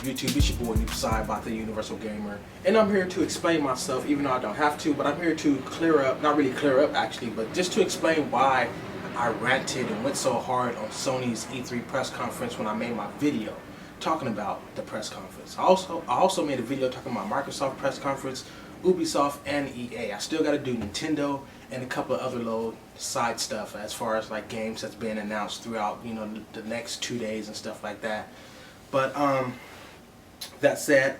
YouTube? It's your boy Noob about the Universal Gamer, and I'm here to explain myself, even though I don't have to, but I'm here to clear up, not really clear up actually, but just to explain why I ranted and went so hard on Sony's E3 press conference when I made my video talking about the press conference. I also made a video talking about Microsoft press conference, Ubisoft, and EA. I still got to do Nintendo and a couple of other little side stuff as far as like games that's been announced throughout, you know, the next 2 days and stuff like that. But that said,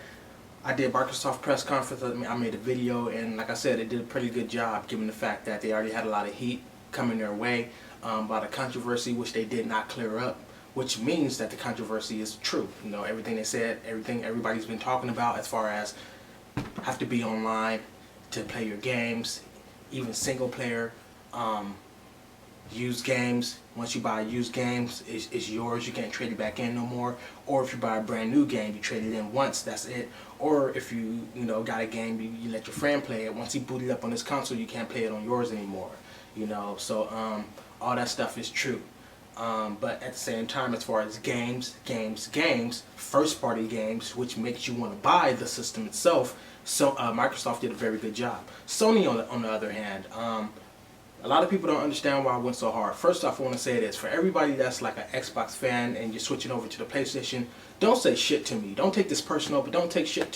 I did Microsoft press conference. I made a video, and like I said, it did a pretty good job given the fact that they already had a lot of heat coming their way about a controversy which they did not clear up, which means that the controversy is true. You know, everything they said, everything everybody's been talking about as far as have to be online to play your games, even single player, used games. Once you buy used games, it's yours. You can't trade it back in no more. Or if you buy a brand new game, you trade it in once, that's it. Or if you got a game, you let your friend play it. Once he booted up on his console, you can't play it on yours anymore. You know, so all that stuff is true. But at the same time, as far as games, first party games, which makes you want to buy the system itself, so Microsoft did a very good job. Sony, on the other hand, a lot of people don't understand why I went so hard. First off, I want to say this. For everybody that's like an Xbox fan and you're switching over to the PlayStation, don't say shit to me. Don't take this personal, but don't say shit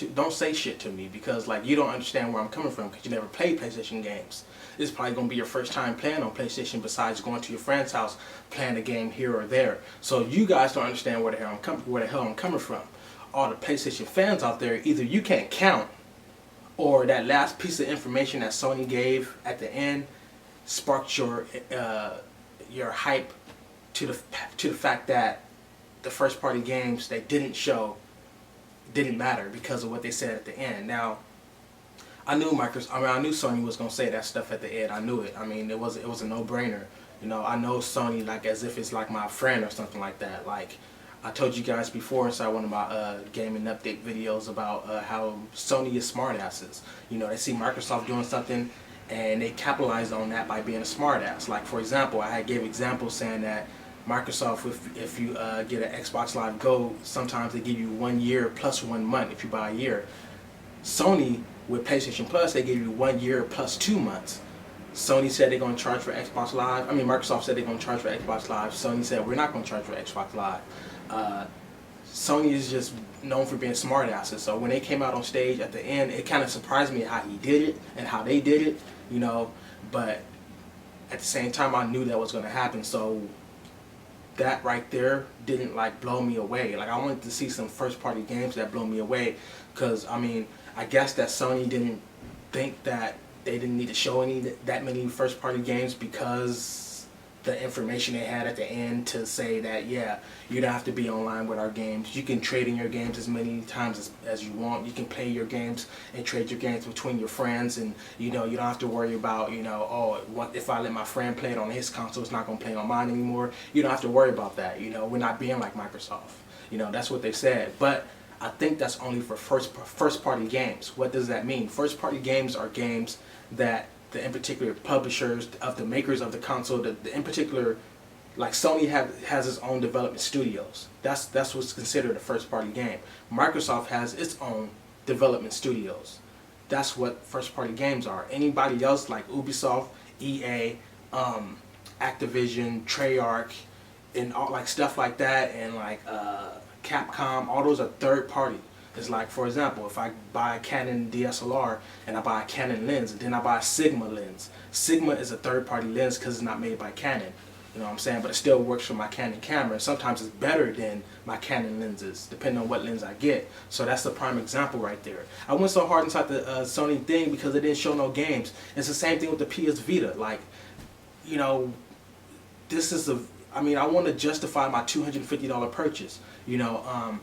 to me, because like you don't understand where I'm coming from because you never played PlayStation games. This is probably going to be your first time playing on PlayStation besides going to your friend's house playing a game here or there. So you guys don't understand where the hell I'm coming from. All the PlayStation fans out there, either you can't count, or that last piece of information that Sony gave at the end sparked your hype to the fact that the first party games they didn't show didn't matter because of what they said at the end. Now, I knew Sony was gonna say that stuff at the end. I knew it. I mean, it was a no-brainer. You know, I know Sony like as if it's like my friend or something like that. Like I told you guys before inside one of my gaming update videos about how Sony is smartasses. You know, they see Microsoft doing something and they capitalize on that by being a smartass. Like for example, I gave examples saying that Microsoft, if you get an Xbox Live Gold, sometimes they give you 1 year plus 1 month if you buy a year. Sony, with PlayStation Plus, they give you 1 year plus 2 months. Sony said they're going to charge for Xbox Live. I mean, Microsoft said they're going to charge for Xbox Live. Sony said we're not going to charge for Xbox Live. Sony is just known for being smartasses. So when they came out on stage at the end, it kind of surprised me how he did it and how they did it, you know. But at the same time, I knew that was going to happen. So that right there didn't like blow me away. Like I wanted to see some first party games that blow me away, because I mean, I guess that Sony didn't think that they didn't need to show that many first party games because the information they had at the end to say that, yeah, you don't have to be online with our games. You can trade in your games as many times as you want. You can play your games and trade your games between your friends, and you know, you don't have to worry about, you know, oh, what if I let my friend play it on his console, it's not going to play on mine anymore. You don't have to worry about that. You know, we're not being like Microsoft. You know, that's what they said. But I think that's only for first party games. What does that mean? First party games are games that in particular publishers of the makers of the console, in particular, like Sony has its own development studios. That's what's considered a first party game. Microsoft has its own development studios. That's what first party games are. Anybody else like Ubisoft, EA, Activision, Treyarch, and all like stuff like that, and like Capcom, all those are third party. It's like, for example, if I buy a Canon DSLR and I buy a Canon lens and then I buy a Sigma lens. Sigma is a third-party lens because it's not made by Canon. You know what I'm saying? But it still works for my Canon camera. And sometimes it's better than my Canon lenses, depending on what lens I get. So that's the prime example right there. I went so hard inside the Sony thing because they didn't show no games. It's the same thing with the PS Vita. Like, you know, this is I mean, I want to justify my $250 purchase. You know,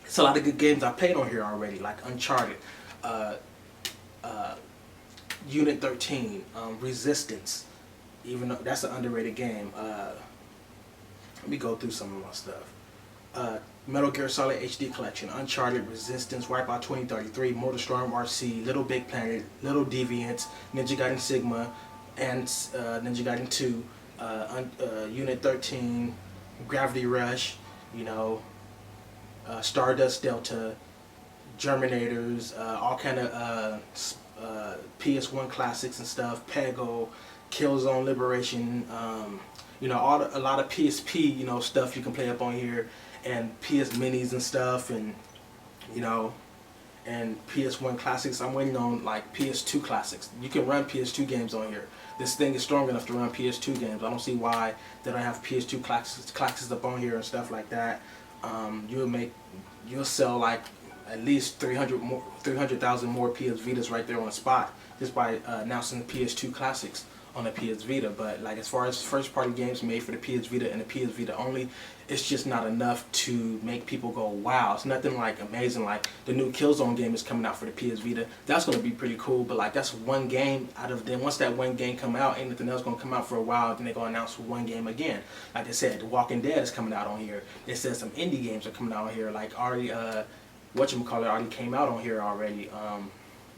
it's a lot of good games I played on here already, like Uncharted, Unit 13, Resistance, even though that's an underrated game. Let me go through some of my stuff. Metal Gear Solid HD Collection, Uncharted, Resistance, Wipeout 2033, MotorStorm RC, Little Big Planet, Little Deviants, Ninja Gaiden Sigma, and Ninja Gaiden 2, Unit 13, Gravity Rush, you know, Stardust Delta, Germinators, all kind of PS1 classics and stuff, Pego, Killzone Liberation, you know, a lot of PSP, you know, stuff you can play up on here, and PS Minis and stuff, and you know, and PS1 classics. I'm waiting on like PS2 classics. You can run PS2 games on here. This thing is strong enough to run PS2 games. I don't see why they don't have PS2 classics up on here and stuff like that. You'll sell like at least 300,000 more PS Vitas right there on the spot just by announcing the PS2 classics on the PS Vita. But like as far as first party games made for the PS Vita and the PS Vita only, it's just not enough to make people go wow. It's nothing like amazing. Like the new Killzone game is coming out for the PS Vita. That's going to be pretty cool, but like that's one game out of them. Once that one game come out, ain't nothing else going to come out for a while. Then they're going to announce one game again. Like I said, The Walking Dead is coming out on here. They said some indie games are coming out on here. Like already whatchamacallit already came out on here already.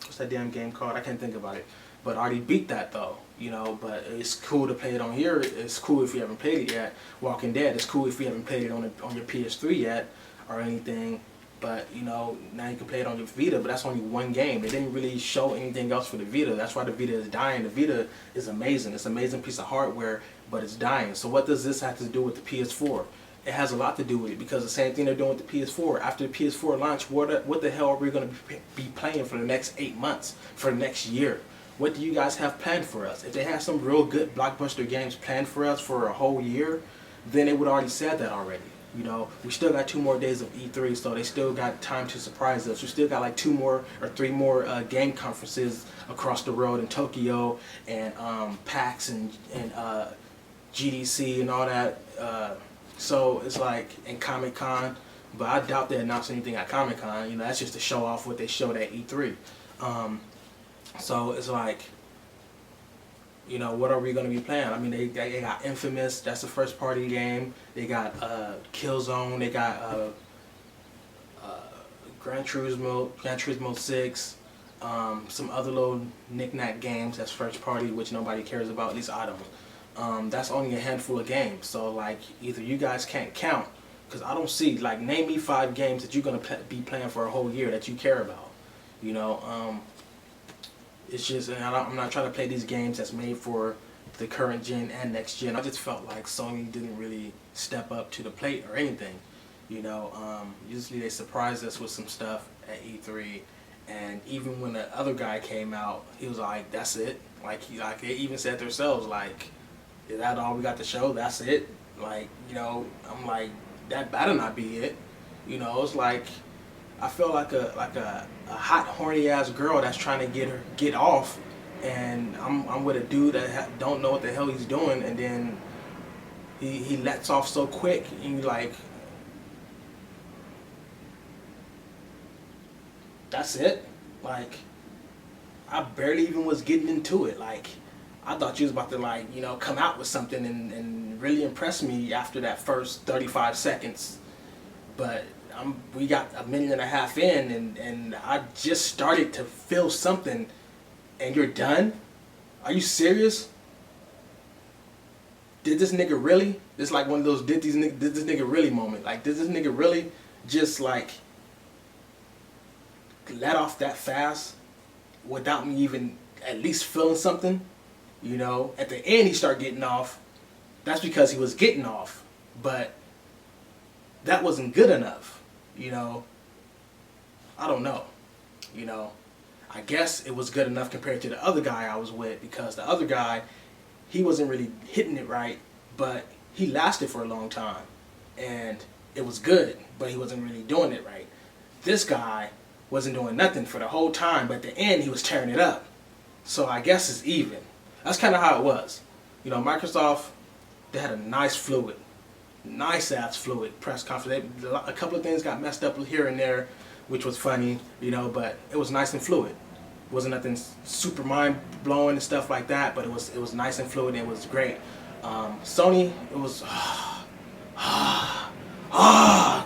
What's that damn game called? I can't think about it. But I already beat that though, you know, but it's cool to play it on here. It's cool if you haven't played it yet. Walking Dead, it's cool if you haven't played it on your PS3 yet or anything. But, you know, now you can play it on your Vita, but that's only one game. They didn't really show anything else for the Vita. That's why the Vita is dying. The Vita is amazing. It's an amazing piece of hardware, but it's dying. So what does this have to do with the PS4? It has a lot to do with it, because the same thing they're doing with the PS4. After the PS4 launch, what the hell are we going to be playing for the next 8 months, for the next year? What do you guys have planned for us? If they have some real good blockbuster games planned for us for a whole year, then they would already said that already. You know, we still got 2 more days of E3, so they still got time to surprise us. We still got like 2 more or 3 more game conferences across the road in Tokyo, and PAX and GDC and all that. So it's like, in Comic Con, but I doubt they announced anything at Comic Con. You know, that's just to show off what they showed at E3. So it's like, you know, what are we going to be playing? I mean, they got Infamous, that's a first party game. They got Killzone, they got Gran Turismo 6, some other little knick-knack games that's first party, which nobody cares about, at least I don't. That's only a handful of games, so like either you guys can't count, because I don't see, like, name me 5 games that you're going to be playing for a whole year that you care about, you know. It's just, and I'm not trying to play these games that's made for the current gen and next gen. I just felt like Sony didn't really step up to the plate or anything, you know. Usually they surprise us with some stuff at E3, and even when the other guy came out, he was like, that's it. Like they even said themselves, like, is that all we got to show? That's it? Like, you know, I'm like, that better not be it. You know, it's like, I feel like a hot, horny ass girl that's trying to get off, and I'm with a dude that don't know what the hell he's doing, and then he lets off so quick, and you're like, that's it? Like, I barely even was getting into it. Like, I thought you was about to, like, you know, come out with something and really impress me after that first 35 seconds, but we got 1.5 minutes in, and I just started to feel something, and you're done? Are you serious? Did this nigga really? It's like one of those did this nigga really moment. Like, did this nigga really just like let off that fast without me even at least feeling something? You know, at the end he started getting off. That's because he was getting off, but that wasn't good enough. You know, I don't know. You know, I guess it was good enough compared to the other guy I was with, because the other guy, he wasn't really hitting it right, but he lasted for a long time, and it was good, but he wasn't really doing it right. This guy wasn't doing nothing for the whole time, but at the end he was tearing it up. So I guess it's even. That's kind of how it was. You know, Microsoft, they had a nice fluid. Nice ass fluid press conference. A couple of things got messed up here and there, which was funny, you know, but it was nice and fluid. It wasn't nothing super mind blowing and stuff like that, but it was nice and fluid, and it was great. Sony, it was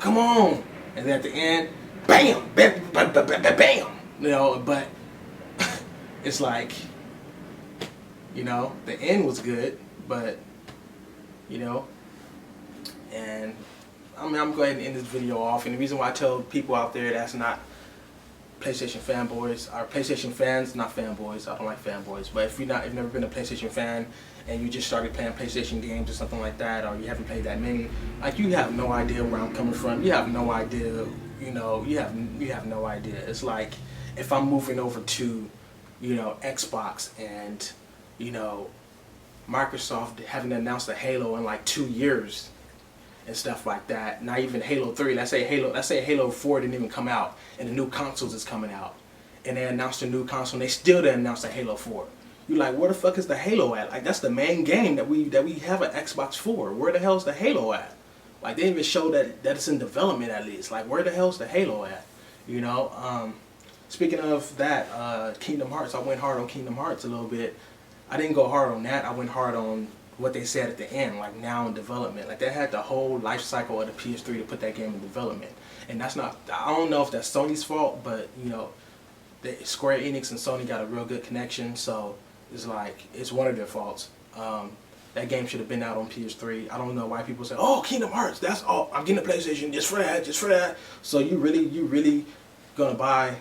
come on, and then at the end, bam, bam, bam, bam, bam, bam, you know. But it's like, you know, the end was good, but you know. And I'm going to go ahead and end this video off. And the reason why I tell people out there that's not PlayStation fanboys, or PlayStation fans, not fanboys. I don't like fanboys. But if you've never been a PlayStation fan and you just started playing PlayStation games or something like that, or you haven't played that many, like, you have no idea where I'm coming from. You have no idea, you know, you have no idea. It's like if I'm moving over to, you know, Xbox and, you know, Microsoft haven't announced a Halo in like 2 years and stuff like that. Not even Halo 3. Let's say Halo 4 didn't even come out, and the new consoles is coming out, and they announced a new console, and they still didn't announce a Halo 4. You're like, where the fuck is the Halo at? Like, that's the main game that we have an Xbox for. Where the hell's the Halo at? Like, they didn't even show that it's in development at least. Like, where the hell's the Halo at? You know. Speaking of that, Kingdom Hearts. I went hard on Kingdom Hearts a little bit. I didn't go hard on that. I went hard on what they said at the end, like now in development. Like, they had the whole life cycle of the PS3 to put that game in development. And that's not, I don't know if that's Sony's fault, but, you know, Square Enix and Sony got a real good connection, so it's like, it's one of their faults. That game should have been out on PS3. I don't know why people say, oh, Kingdom Hearts, that's all, I'm getting a PlayStation just for that. So you really gonna buy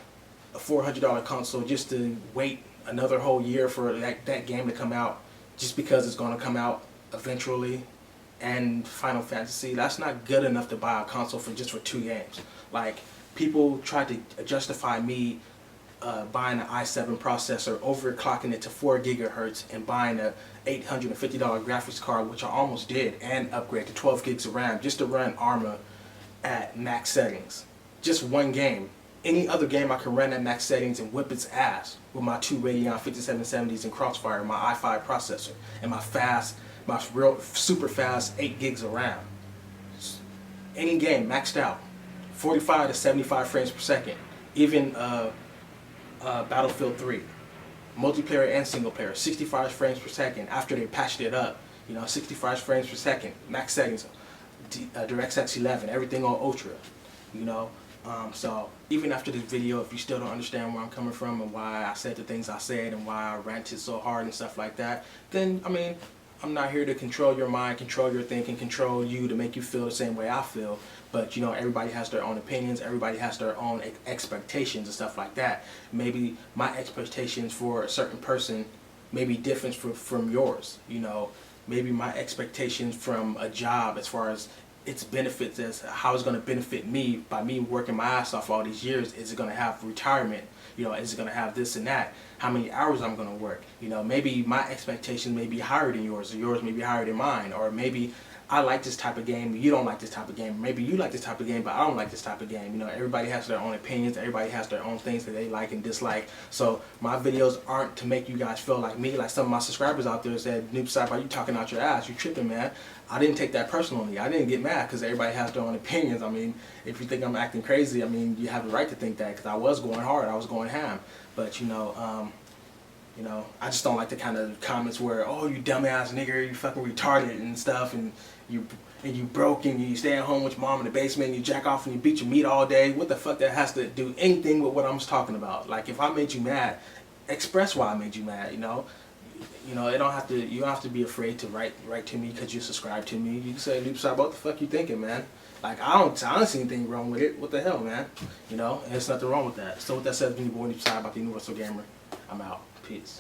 a $400 console just to wait another whole year for that game to come out, just because it's going to come out eventually? And Final Fantasy, that's not good enough to buy a console for just for 2 games. Like, people tried to justify me buying an i7 processor, overclocking it to 4 gigahertz, and buying a $850 graphics card, which I almost did, and upgrade to 12 gigs of RAM just to run Arma at max settings. Just one game. Any other game I can run at max settings and whip its ass with my 2 Radeon 5770s and Crossfire, my i5 processor, and my real super fast 8 gigs of RAM. Any game maxed out, 45 to 75 frames per second. Even Battlefield 3, multiplayer and single player, 65 frames per second. After they patched it up, you know, 65 frames per second, max settings, DirectX 11, everything on Ultra, you know. So even after this video, if you still don't understand where I'm coming from and why I said the things I said and why I ranted so hard and stuff like that, then, I mean, I'm not here to control your mind, control your thinking, control you to make you feel the same way I feel. But, you know, everybody has their own opinions, everybody has their own expectations and stuff like that. Maybe my expectations for a certain person may be different from yours, you know. Maybe my expectations from a job as far as its benefits, as how it's going to benefit me by me working my ass off all these years. Is it going to have retirement? You know, is it going to have this and that? How many hours I'm going to work? You know, maybe my expectations may be higher than yours, or yours may be higher than mine, or maybe I like this type of game, you don't like this type of game. Maybe you like this type of game, but I don't like this type of game. You know, everybody has their own opinions. Everybody has their own things that they like and dislike. So my videos aren't to make you guys feel like me. Like some of my subscribers out there said, Noob Side, why you talking out your ass? You tripping, man. I didn't take that personally. I didn't get mad because everybody has their own opinions. I mean, if you think I'm acting crazy, I mean, you have the right to think that, because I was going hard. I was going ham. But, you know, I just don't like the kind of comments where, oh, you dumbass nigger, you fucking retarded and stuff, and you broke and you stay at home with your mom in the basement and you jack off and you beat your meat all day. What the fuck that has to do anything with what I'm talking about? Like, if I made you mad, express why I made you mad, you know? You know, you don't have to be afraid to write to me because you subscribe to me. You can say, Noob Side, what the fuck you thinking, man? Like, I don't see anything wrong with it. What the hell, man? You know, and there's nothing wrong with that. So with that said, it's been your boy Noob Side about the Universal Gamer. I'm out. Peace.